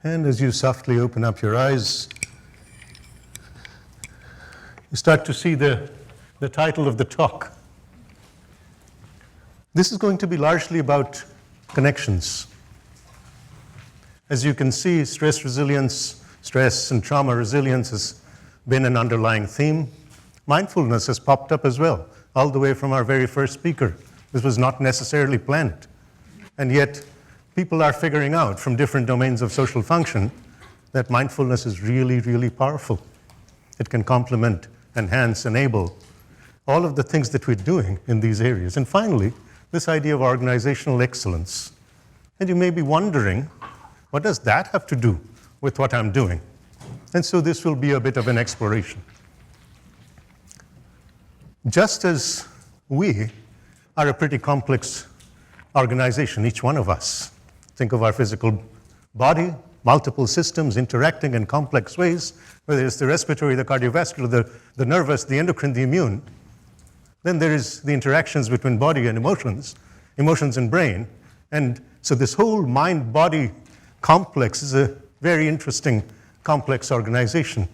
And as you softly open up your eyes, you start to see the title of the talk. This is going to be largely about connections. As you can see, stress resilience, stress and trauma resilience has been an underlying theme. Mindfulness has popped up as well, all the way from our very first speaker. This was not necessarily planned. And yet, people are figuring out from different domains of social function that mindfulness is really, really powerful. It can complement, enhance, enable all of the things that we're doing in these areas. And finally, this idea of organizational excellence. And you may be wondering, what does that have to do with what I'm doing? And so this will be a bit of an exploration. Just as we are a pretty complex organization, each one of us. Think of our physical body, multiple systems interacting in complex ways, whether it's the respiratory, the cardiovascular, the nervous, the endocrine, the immune. Then there is the interactions between body and emotions and brain. And so this whole mind-body complex is a very interesting, complex organization.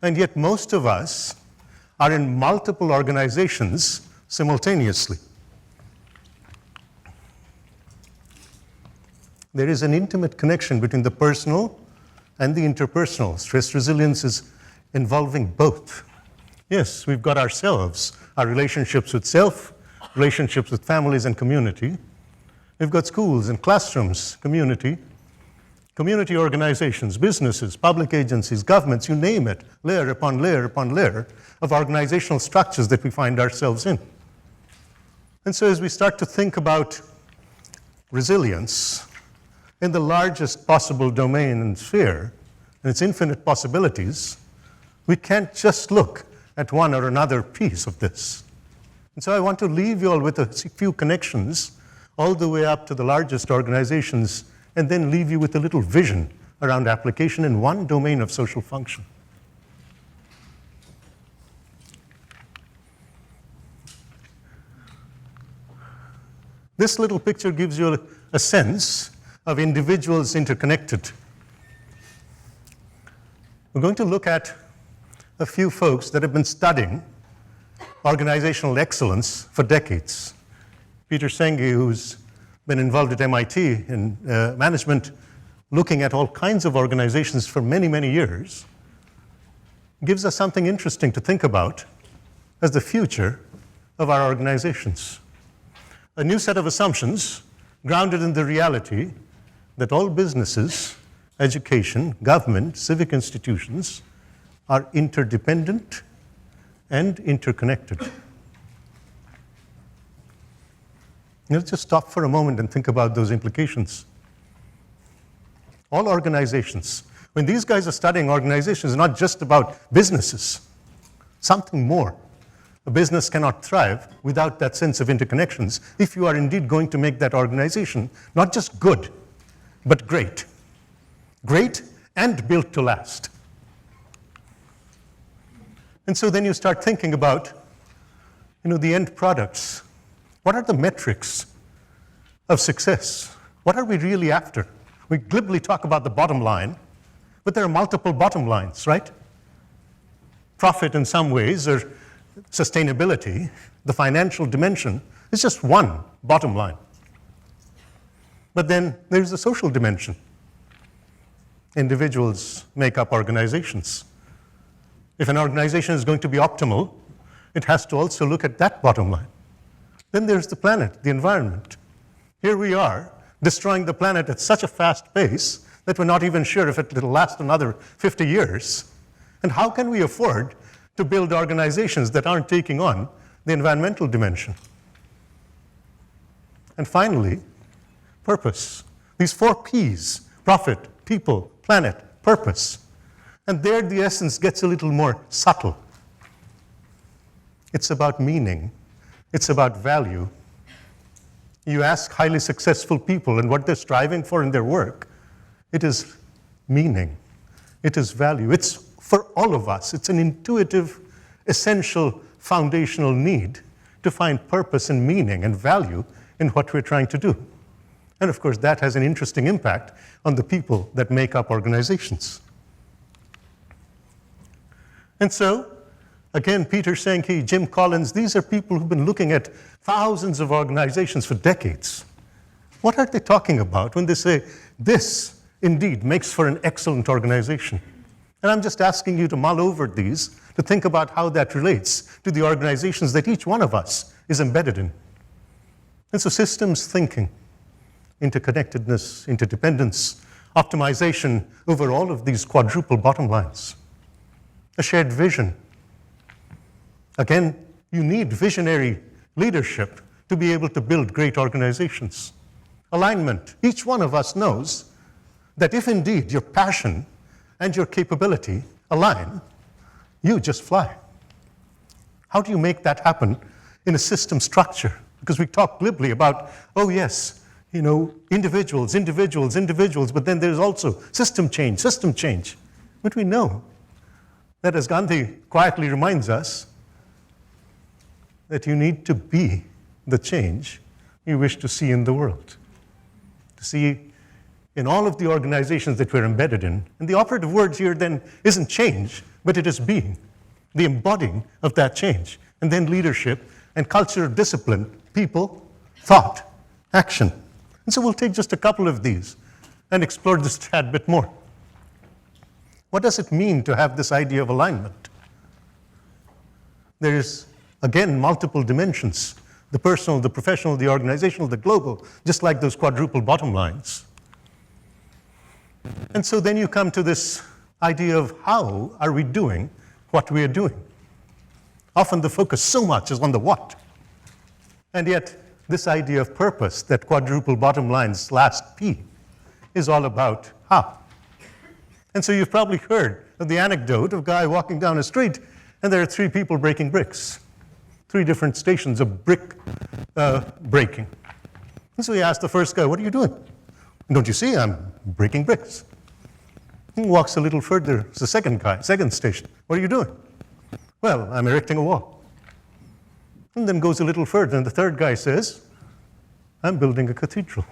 And yet most of us are in multiple organizations simultaneously. There is an intimate connection between the personal and the interpersonal. Stress resilience is involving both. Yes, we've got ourselves, our relationships with self, relationships with families and community. We've got schools and classrooms, community organizations, businesses, public agencies, governments, you name it, layer upon layer upon layer of organizational structures that we find ourselves in. And so as we start to think about resilience in the largest possible domain and sphere, and its infinite possibilities, we can't just look at one or another piece of this. And so I want to leave you all with a few connections all the way up to the largest organizations, and then leave you with a little vision around application in one domain of social function. This little picture gives you a sense of individuals interconnected. We're going to look at a few folks that have been studying organizational excellence for decades. Peter Senge, who's been involved at MIT in management, looking at all kinds of organizations for many, many years, gives us something interesting to think about as the future of our organizations. A new set of assumptions grounded in the reality that all businesses, education, government, civic institutions are interdependent and interconnected. Let's just stop for a moment and think about those implications. All organizations, when these guys are studying organizations, it's not just about businesses, something more. A business cannot thrive without that sense of interconnections if you are indeed going to make that organization not just good, but great. Great and built to last. And so then you start thinking about, the end products. What are the metrics of success? What are we really after? We glibly talk about the bottom line, but there are multiple bottom lines, right? Profit in some ways, or sustainability, the financial dimension, is just one bottom line. But then there's the social dimension. Individuals make up organizations. If an organization is going to be optimal, it has to also look at that bottom line. Then there's the planet, the environment. Here we are, destroying the planet at such a fast pace that we're not even sure if it'll last another 50 years. And how can we afford to build organizations that aren't taking on the environmental dimension? And finally, purpose. These 4 Ps: profit, people, planet, purpose. And there the essence gets a little more subtle. It's about meaning. It's about value. You ask highly successful people and what they're striving for in their work, it is meaning. It is value. It's for all of us. It's an intuitive, essential, foundational need to find purpose and meaning and value in what we're trying to do. And of course, that has an interesting impact on the people that make up organizations. And so, again, Peter Sankey, Jim Collins, these are people who've been looking at thousands of organizations for decades. What are they talking about when they say, this indeed makes for an excellent organization? And I'm just asking you to mull over these, to think about how that relates to the organizations that each one of us is embedded in. And so systems thinking, interconnectedness, interdependence, optimization over all of these quadruple bottom lines. A shared vision. Again, you need visionary leadership to be able to build great organizations. Alignment. Each one of us knows that if indeed your passion and your capability align, you just fly. How do you make that happen in a system structure? Because we talk glibly about, oh yes, individuals, but then there's also system change. But we know that, as Gandhi quietly reminds us, that you need to be the change you wish to see in the world. To see in all of the organizations that we're embedded in. And the operative word here then isn't change, but it is being, the embodying of that change. And then leadership and culture of discipline, people, thought, action. And so we'll take just a couple of these and explore this a tad bit more. What does it mean to have this idea of alignment? There's, again, multiple dimensions. The personal, the professional, the organizational, the global, just like those quadruple bottom lines. And so then you come to this idea of how are we doing what we are doing? Often the focus so much is on the what. And yet, this idea of purpose, that quadruple bottom line's last P, is all about how. And so you've probably heard of the anecdote of a guy walking down a street, and there are 3 people breaking bricks. 3 different stations of brick breaking. And so he asked the first guy, what are you doing? Don't you see, I'm breaking bricks. He walks a little further, it's the second guy, second station. What are you doing? Well, I'm erecting a wall. And then goes a little further, and the third guy says, I'm building a cathedral.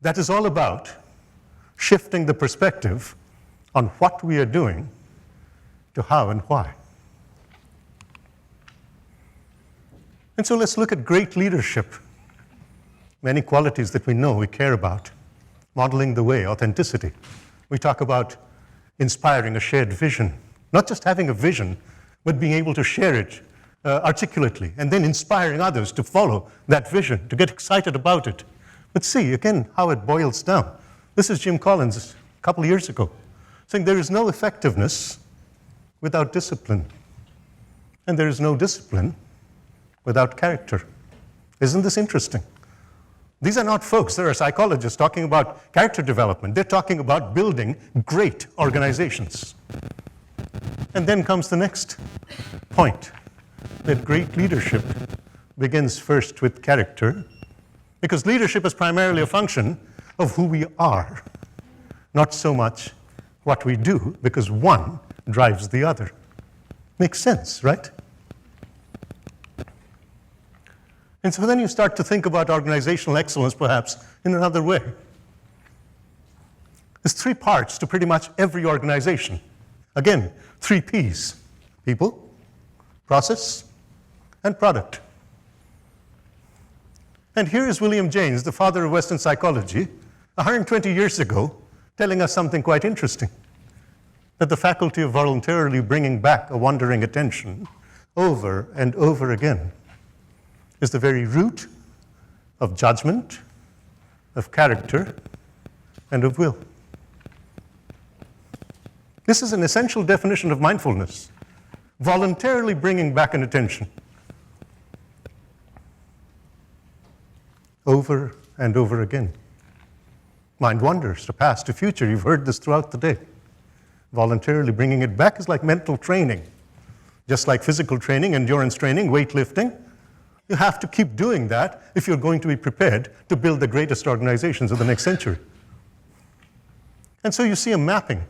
That is all about shifting the perspective on what we are doing to how and why. And so let's look at great leadership. Many qualities that we know, we care about. Modeling the way, authenticity. We talk about inspiring a shared vision. Not just having a vision, but being able to share it articulately, and then inspiring others to follow that vision, to get excited about it. But see, again, how it boils down. This is Jim Collins a couple of years ago, saying there is no effectiveness without discipline, and there is no discipline without character. Isn't this interesting? These are not folks, there are psychologists talking about character development. They're talking about building great organizations. And then comes the next point, that great leadership begins first with character, because leadership is primarily a function of who we are, not so much what we do, because one drives the other. Makes sense, right? And so then you start to think about organizational excellence, perhaps, in another way. There's 3 parts to pretty much every organization. Again, 3 Ps: people, process, and product. And here is William James, the father of Western psychology, 120 years ago, telling us something quite interesting, that the faculty of voluntarily bringing back a wandering attention over and over again is the very root of judgment, of character, and of will. This is an essential definition of mindfulness, voluntarily bringing back an attention over and over again. Mind wanders to past, to future. You've heard this throughout the day. Voluntarily bringing it back is like mental training. Just like physical training, endurance training, weightlifting, you have to keep doing that if you're going to be prepared to build the greatest organizations of the next century. And so you see a mapping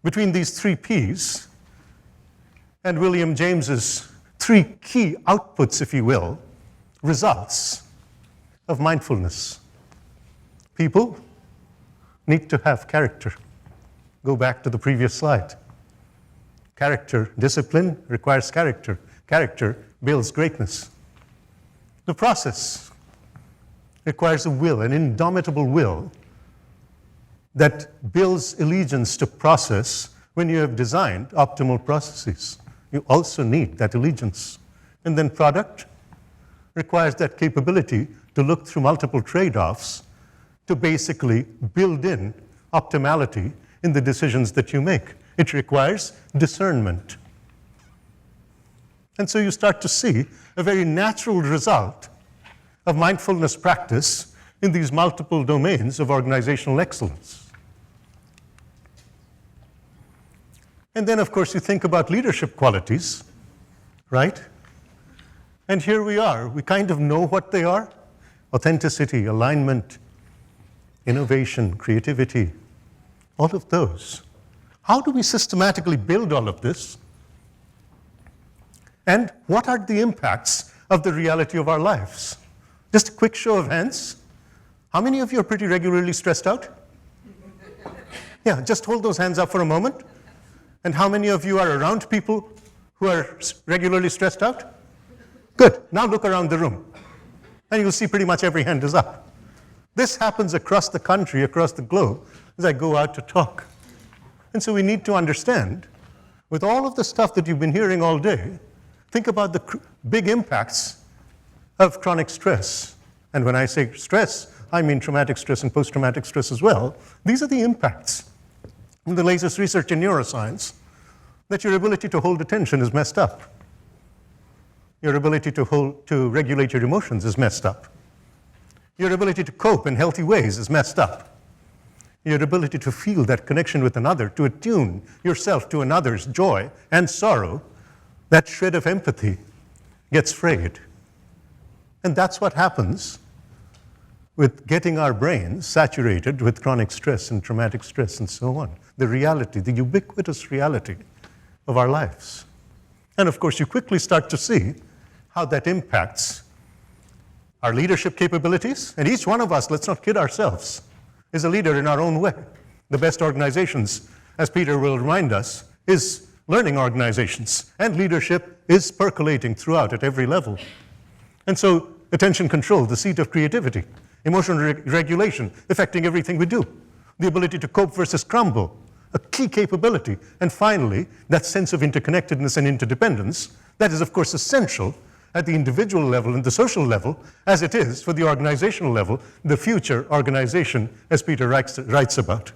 between these 3 Ps and William James's 3 key outputs, if you will, results of mindfulness. People need to have character. Go back to the previous slide. Character, discipline requires character. Character builds greatness. The process requires a will, an indomitable will that builds allegiance to process. When you have designed optimal processes, you also need that allegiance. And then product requires that capability to look through multiple trade-offs to basically build in optimality in the decisions that you make. It requires discernment. And so you start to see a very natural result of mindfulness practice in these multiple domains of organizational excellence. And then, of course, you think about leadership qualities, right? And here we are. We kind of know what they are. Authenticity, alignment, innovation, creativity, all of those. How do we systematically build all of this? And what are the impacts of the reality of our lives? Just a quick show of hands. How many of you are pretty regularly stressed out? Yeah, just hold those hands up for a moment. And how many of you are around people who are regularly stressed out? Good. Now look around the room. And you'll see pretty much every hand is up. This happens across the country, across the globe, as I go out to talk. And so we need to understand, with all of the stuff that you've been hearing all day, think about the big impacts of chronic stress. And when I say stress, I mean traumatic stress and post-traumatic stress as well. These are the impacts. In the latest research in neuroscience, that your ability to hold attention is messed up. Your ability to regulate your emotions is messed up. Your ability to cope in healthy ways is messed up. Your ability to feel that connection with another, to attune yourself to another's joy and sorrow, that shred of empathy gets frayed. And that's what happens with getting our brains saturated with chronic stress and traumatic stress and so on. The reality, the ubiquitous reality of our lives. And of course, you quickly start to see how that impacts our leadership capabilities. And each one of us, let's not kid ourselves, is a leader in our own way. The best organizations, as Peter will remind us, is learning organizations. And leadership is percolating throughout at every level. And so attention control, the seat of creativity, emotional regulation, affecting everything we do, the ability to cope versus crumble, a key capability. And finally, that sense of interconnectedness and interdependence, that is, of course, essential at the individual level and the social level, as it is for the organizational level, the future organization, as Peter writes about.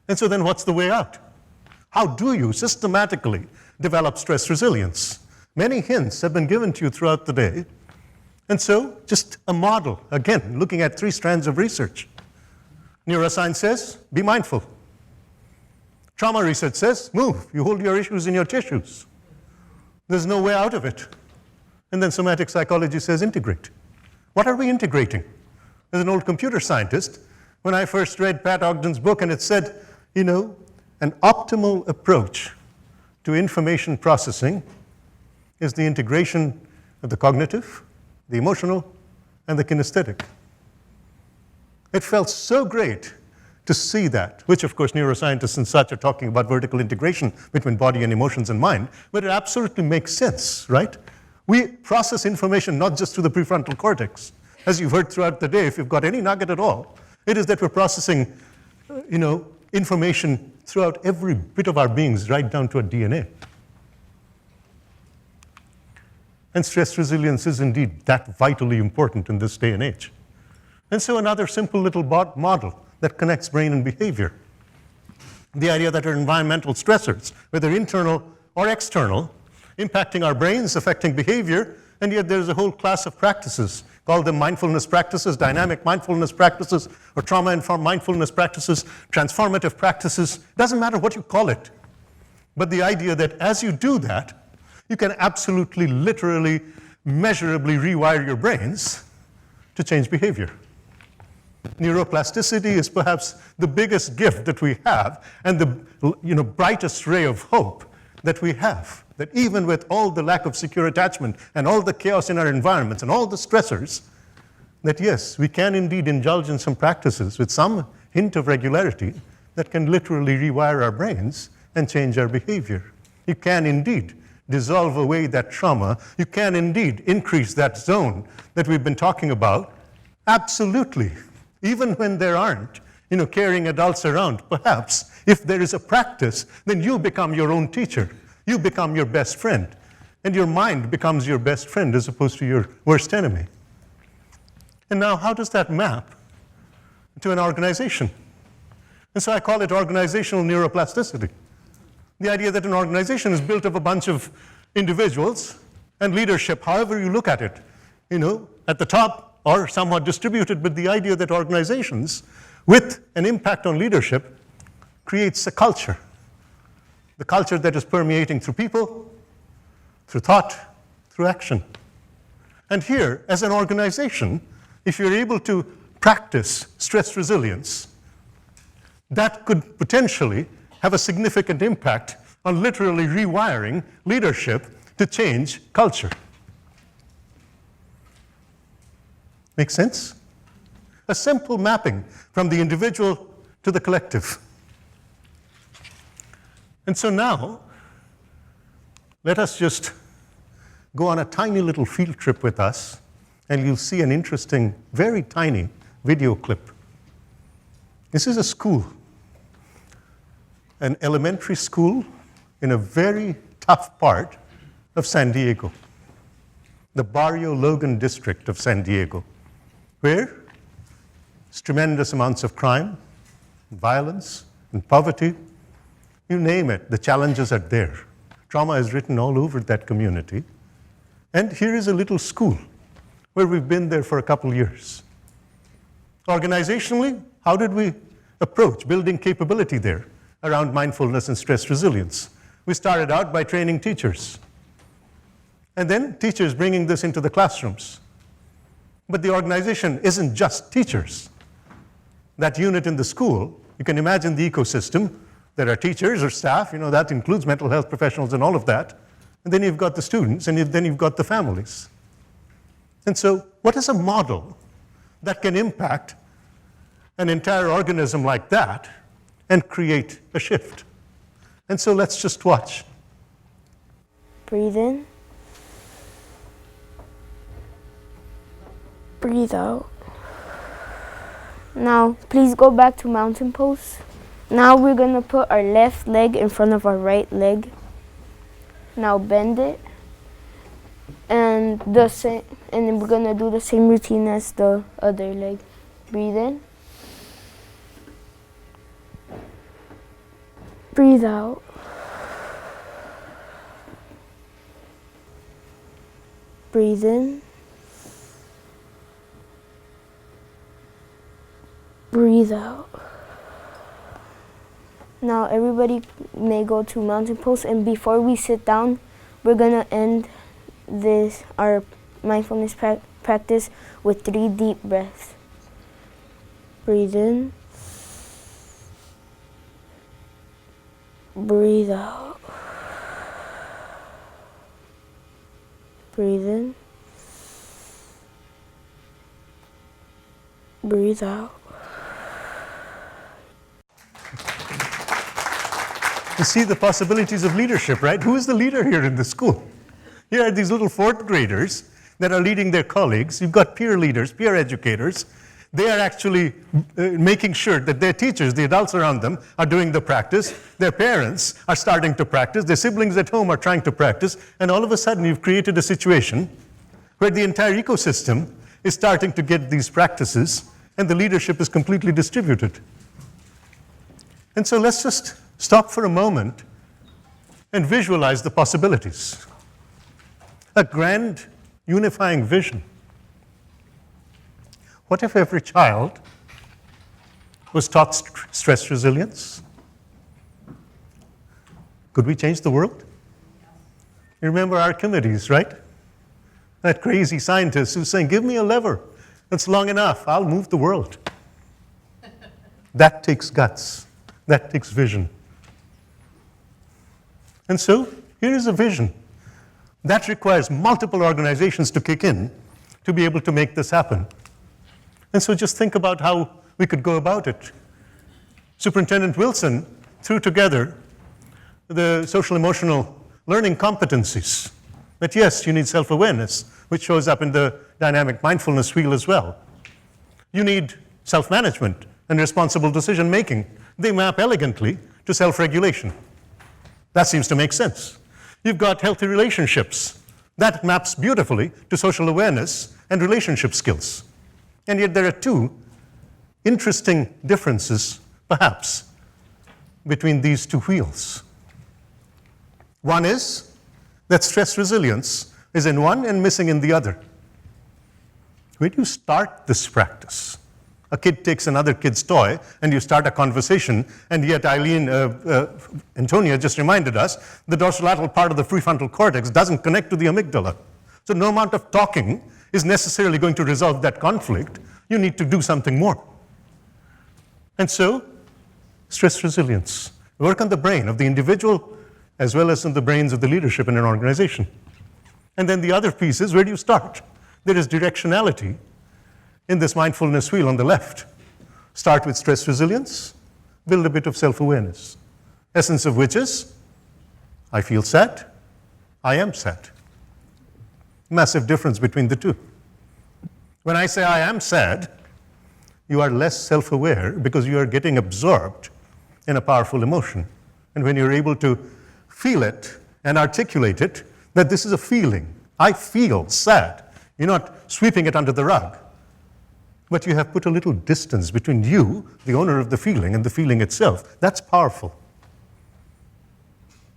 And so then what's the way out? How do you systematically develop stress resilience? Many hints have been given to you throughout the day. And so, just a model, again, looking at 3 strands of research. Neuroscience says, be mindful. Trauma research says, move. You hold your issues in your tissues. There's no way out of it. And then somatic psychology says, integrate. What are we integrating? As an old computer scientist, when I first read Pat Ogden's book, and it said, you know, an optimal approach to information processing is the integration of the cognitive, the emotional, and the kinesthetic. It felt so great to see that, which of course neuroscientists and such are talking about vertical integration between body and emotions and mind, but it absolutely makes sense, right? We process information not just through the prefrontal cortex. As you've heard throughout the day, if you've got any nugget at all, it is that we're processing, information throughout every bit of our beings, right down to our DNA. And stress resilience is indeed that vitally important in this day and age. And so another simple little model that connects brain and behavior. The idea that our environmental stressors, whether internal or external, impacting our brains, affecting behavior, and yet there's a whole class of practices, call them mindfulness practices, dynamic mindfulness practices, or trauma-informed mindfulness practices, transformative practices, doesn't matter what you call it. But the idea that as you do that, you can absolutely, literally, measurably rewire your brains to change behavior. Neuroplasticity is perhaps the biggest gift that we have and the brightest ray of hope that we have. That even with all the lack of secure attachment and all the chaos in our environments and all the stressors, that yes, we can indeed indulge in some practices with some hint of regularity that can literally rewire our brains and change our behavior. You can indeed dissolve away that trauma. You can indeed increase that zone that we've been talking about. Absolutely. Even when there aren't, caring adults around, perhaps if there is a practice, then you become your own teacher. You become your best friend. And your mind becomes your best friend as opposed to your worst enemy. And now, how does that map to an organization? And so I call it organizational neuroplasticity. The idea that an organization is built of a bunch of individuals and leadership, however you look at it, at the top or somewhat distributed, but the idea that organizations with an impact on leadership creates a culture. The culture that is permeating through people, through thought, through action. And here, as an organization, if you're able to practice stress resilience, that could potentially have a significant impact on literally rewiring leadership to change culture. Make sense? A simple mapping from the individual to the collective. And so now, let us just go on a tiny little field trip with us, and you'll see an interesting, very tiny video clip. This is a school, an elementary school in a very tough part of San Diego, the Barrio Logan district of San Diego, where there's tremendous amounts of crime, violence, and poverty. You name it, the challenges are there. Trauma is written all over that community. And here is a little school where we've been there for a couple years. Organizationally, how did we approach building capability there around mindfulness and stress resilience? We started out by training teachers. And then teachers bringing this into the classrooms. But the organization isn't just teachers. That unit in the school, you can imagine the ecosystem. There are teachers or staff, that includes mental health professionals and all of that. And then you've got the students, and then you've got the families. And so, what is a model that can impact an entire organism like that and create a shift? And so, let's just watch. Breathe in. Breathe out. Now, please go back to mountain pose. Now we're going to put our left leg in front of our right leg. Now bend it. And then we're going to do the same routine as the other leg. Breathe in. Breathe out. Breathe in. Breathe out. Now everybody may go to mountain pose, and before we sit down, we're gonna end our mindfulness practice with 3 deep breaths. Breathe in. Breathe out. Breathe in. Breathe out. You see the possibilities of leadership, right? Who is the leader here in the school? Here are these little 4th graders that are leading their colleagues. You've got peer leaders, peer educators. They are actually making sure that their teachers, the adults around them, are doing the practice. Their parents are starting to practice. Their siblings at home are trying to practice. And all of a sudden, you've created a situation where the entire ecosystem is starting to get these practices, and the leadership is completely distributed. And so let's just stop for a moment and visualize the possibilities. A grand unifying vision. What if every child was taught stress resilience? Could we change the world? You remember Archimedes, right? That crazy scientist who's saying, give me a lever that's long enough, I'll move the world. That takes guts. That takes vision. And so, here is a vision. That requires multiple organizations to kick in to be able to make this happen. And so just think about how we could go about it. Superintendent Wilson threw together the social emotional learning competencies. That yes, you need self-awareness, which shows up in the dynamic mindfulness wheel as well. You need self-management and responsible decision-making. They map elegantly to self-regulation. That seems to make sense. You've got healthy relationships. That maps beautifully to social awareness and relationship skills. And yet there are two interesting differences, perhaps, between these two wheels. One is that stress resilience is in one and missing in the other. Where do you start this practice? A kid takes another kid's toy and you start a conversation, and yet Antonia just reminded us the dorsolateral part of the prefrontal cortex doesn't connect to the amygdala. So no amount of talking is necessarily going to resolve that conflict. You need to do something more. And so, stress resilience. Work on the brain of the individual as well as on the brains of the leadership in an organization. And then the other piece is, where do you start? There is directionality in this mindfulness wheel on the left. Start with stress resilience, build a bit of self-awareness. Essence of which is, I feel sad, I am sad. Massive difference between the two. When I say I am sad, you are less self-aware because you are getting absorbed in a powerful emotion. And when you're able to feel it and articulate it, that this is a feeling. I feel sad. You're not sweeping it under the rug. But you have put a little distance between you, the owner of the feeling, and the feeling itself. That's powerful.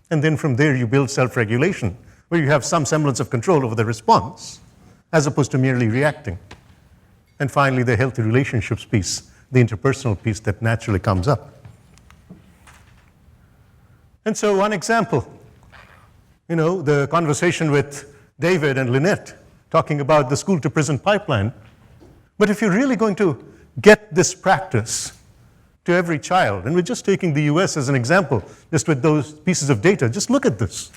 And then from there you build self-regulation, where you have some semblance of control over the response, as opposed to merely reacting. And finally, the healthy relationships piece, the interpersonal piece that naturally comes up. And so one example, the conversation with David and Lynette, talking about the school-to-prison pipeline. But if you're really going to get this practice to every child, and we're just taking the US as an example, just with those pieces of data, just look at this.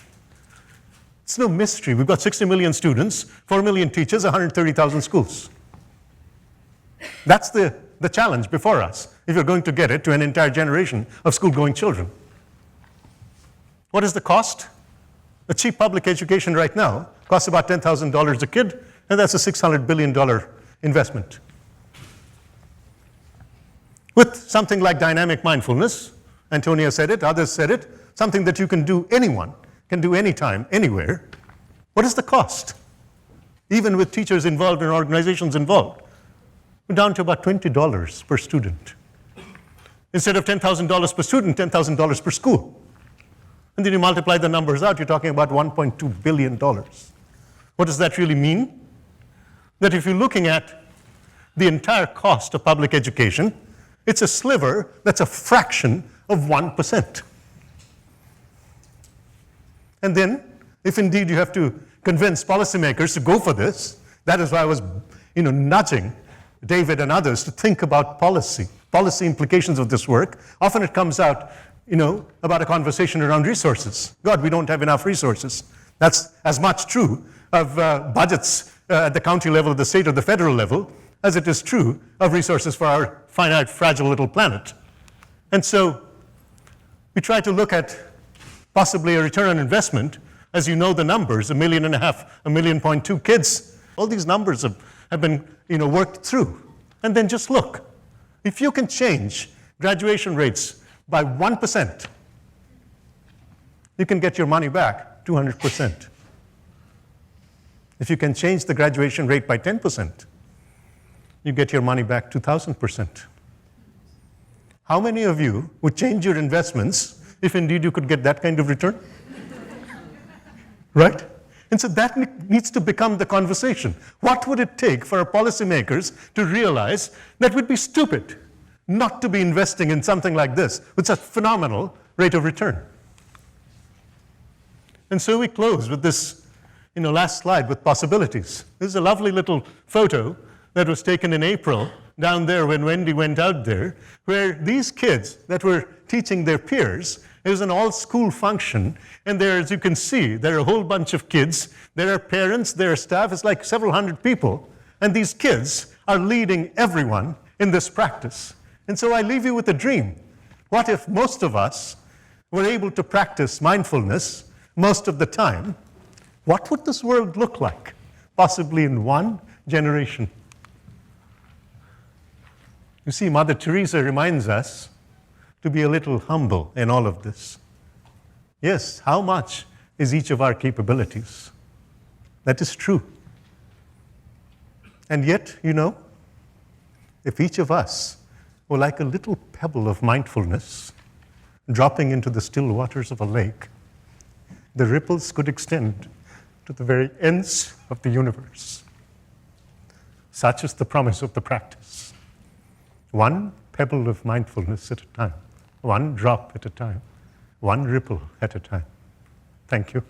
It's no mystery. We've got 60 million students, 4 million teachers, 130,000 schools. That's the challenge before us, if you're going to get it to an entire generation of school-going children. What is the cost? A cheap public education right now costs about $10,000 a kid, and that's a $600 billion investment. With something like dynamic mindfulness, Antonia said it, others said it, something that you can do, anyone can do anytime, anywhere. What is the cost? Even with teachers involved and organizations involved, we're down to about $20 per student. Instead of $10,000 per student, $10,000 per school. And then you multiply the numbers out, you're talking about $1.2 billion. What does that really mean? That if you're looking at the entire cost of public education, it's a sliver that's a fraction of 1%. And then, if indeed you have to convince policymakers to go for this, that is why I was nudging David and others to think about policy implications of this work. Often it comes out about a conversation around resources. God, we don't have enough resources. That's as much true of budgets at the county level, the state, or the federal level, as it is true of resources for our finite, fragile little planet. And so we try to look at possibly a return on investment. As you know the numbers, 1.5 million, 1.2 million kids, all these numbers have been worked through. And then just look. If you can change graduation rates by 1%, you can get your money back 200%. If you can change the graduation rate by 10%, you get your money back 2,000%. How many of you would change your investments if indeed you could get that kind of return? Right? And so that needs to become the conversation. What would it take for our policymakers to realize that we'd be stupid not to be investing in something like this with such phenomenal rate of return? And so we close with this last slide with possibilities. This is a lovely little photo that was taken in April down there when Wendy went out there, where these kids that were teaching their peers, it was an all-school function, and there, as you can see, there are a whole bunch of kids, there are parents, there are staff, it's like several hundred people, and these kids are leading everyone in this practice. And so I leave you with a dream. What if most of us were able to practice mindfulness most of the time? What would this world look like, possibly in one generation? You see, Mother Teresa reminds us to be a little humble in all of this. Yes, how much is each of our capabilities? That is true. And yet, you know, if each of us were like a little pebble of mindfulness dropping into the still waters of a lake, the ripples could extend to the very ends of the universe. Such is the promise of the practice. One pebble of mindfulness at a time, one drop at a time, one ripple at a time. Thank you.